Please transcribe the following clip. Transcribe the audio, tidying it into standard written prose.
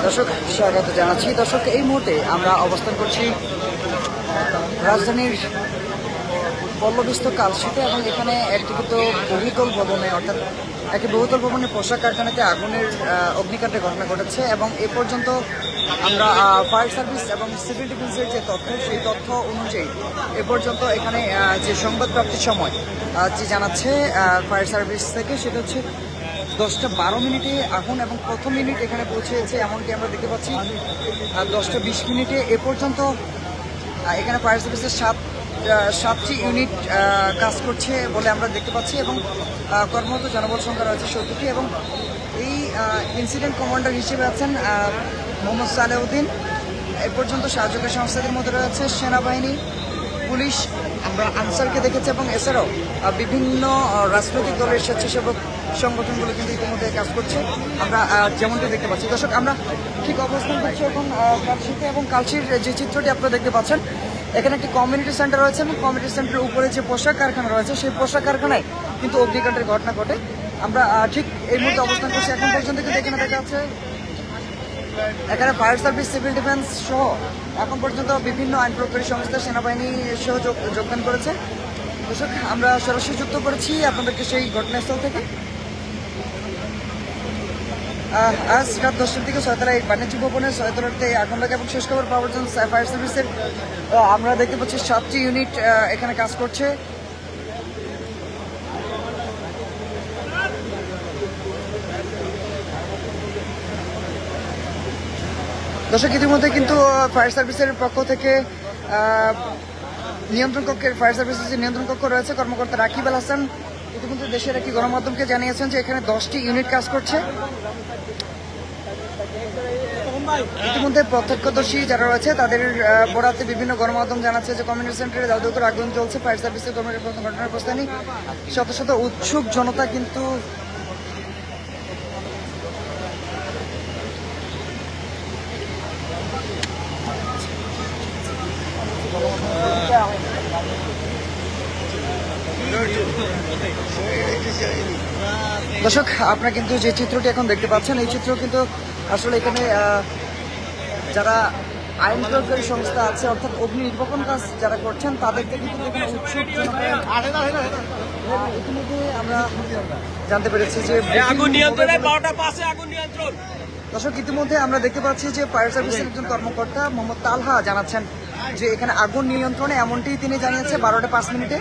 দর্শক স্বাগত জানাচ্ছি। দর্শক, এই মুহূর্তে আমরা অবস্থান করছি রাজধানীর পল্লবীস্থ কালশিতে এবং এখানে একটি কিন্তু বহুতল ভবনে অর্থাৎ একটি বহুতল ভবনের পোশাক কারখানাতে আগুনের অগ্নিকাণ্ডের ঘটনা ঘটেছে এবং এ পর্যন্ত আমরা ফায়ার সার্ভিস এবং সিভিল ডিফেন্সের যে তথ্য সেই তথ্য অনুযায়ী এ পর্যন্ত এখানে যে সংবাদ প্রাপ্তির সময় যে জানাচ্ছে ফায়ার সার্ভিস থেকে সেটা হচ্ছে 10টা 12 মিনিটে আগুন এবং প্রথম মিনিট এখানে পৌঁছেছে এমনকি আমরা দেখতে পাচ্ছি। 10টা 20 মিনিটে এ পর্যন্ত এখানে ফায়ার সার্ভিসের সাতটি ইউনিট কাজ করছে বলে আমরা দেখতে পাচ্ছি এবং কর্মরত জনবল সংখ্যা রয়েছে 70টি এবং এই ইনসিডেন্ট কমান্ডার হিসেবে আছেন মোহাম্মদ সালেউদ্দিন। এ পর্যন্ত সাহায্যকারী সংস্থাদের মধ্যে রয়েছে সেনাবাহিনী, পুলিশ, আমরা আনসারকে দেখেছি এবং এছাড়াও বিভিন্ন রাজনৈতিক দলের স্বেচ্ছাসেবক সংগঠনগুলো কিন্তু ইতিমধ্যে কাজ করছে আমরা যেমনটি দেখতে পাচ্ছি। দর্শক, আমরা ঠিক অবস্থান করছি এখন কালশিতে এবং কালশির যে চিত্রটি আপনারা দেখতে পাচ্ছেন এখানে একটি কমিউনিটি সেন্টার রয়েছে এবং কমিউনিটি সেন্টারের উপরে যে পোশাক কারখানা রয়েছে সেই পোশাক কারখানায় কিন্তু অগ্নিকাণ্ডের ঘটনা ঘটে। আমরা ঠিক এই মুহূর্তে অবস্থান করছি। এখন পর্যন্ত কিন্তু এখানে দেখা যাচ্ছে এখানে ফায়ার সার্ভিস, সিভিল ডিফেন্স সহ এখন পর্যন্ত বিভিন্ন আইন প্রয়োগকারী সংস্থা, সেনাবাহিনী সহ যোগদান করেছে। দর্শক, আমরা সরাসরি যুক্ত করেছি আপনাদেরকে সেই ঘটনাস্থল থেকে। আজ রাত 10টার দিকে ছয়তলা এই বাণিজ্য ভবনের ছয়তলাতে আগুন লাগে এবং শেষ খবর পাওয়ার জন্য ফায়ার সার্ভিসের আমরা দেখতে পাচ্ছি 7টি ইউনিট এখানে কাজ করছে। দর্শক, ইতিমধ্যে কিন্তু ফায়ার সার্ভিসের পক্ষ থেকে নিয়ন্ত্রণ কক্ষের ফায়ার সার্ভিসের যে নিয়ন্ত্রণ কক্ষ রয়েছে কর্মকর্তা রাকিব আল হাসান ইতিমধ্যে দেশের একটি গণমাধ্যমকে জানিয়েছেন যে এখানে 10টি ইউনিট কাজ করছে। ইতিমধ্যে প্রত্যক্ষদর্শী যারা রয়েছে তাদের বরাতে বিভিন্ন গণমাধ্যম জানাচ্ছে যে কমিউনিটি সেন্টারে দাউ দাউ করে আগুন চলছে। ফায়ার সার্ভিসের ঘটনার প্রস্থানে শত শত উৎসুক জনতা কিন্তু দর্শক, আপনারা কিন্তু যে চিত্রটি এখন দেখতে পাচ্ছেন এই চিত্র কিন্তু আসলে এখানে যারা আইন প্রয়োগকারী সংস্থা আছে অর্থাৎ অগ্নি নির্বাপন কাজ যারা করছেন তাদেরকে কিন্তু এখানে উৎসুক ইতিমধ্যে আমরা জানতে পেরেছি যে দর্শক, ইতিমধ্যে আমরা দেখতে পাচ্ছি যে ফায়ার সার্ভিসের একজন কর্মকর্তা মোহাম্মদ তালহা জানাচ্ছেন যে এখানে আগুন নিয়ন্ত্রণে এমনটি তিনি জানিয়েছে 12টা 5 মিনিটে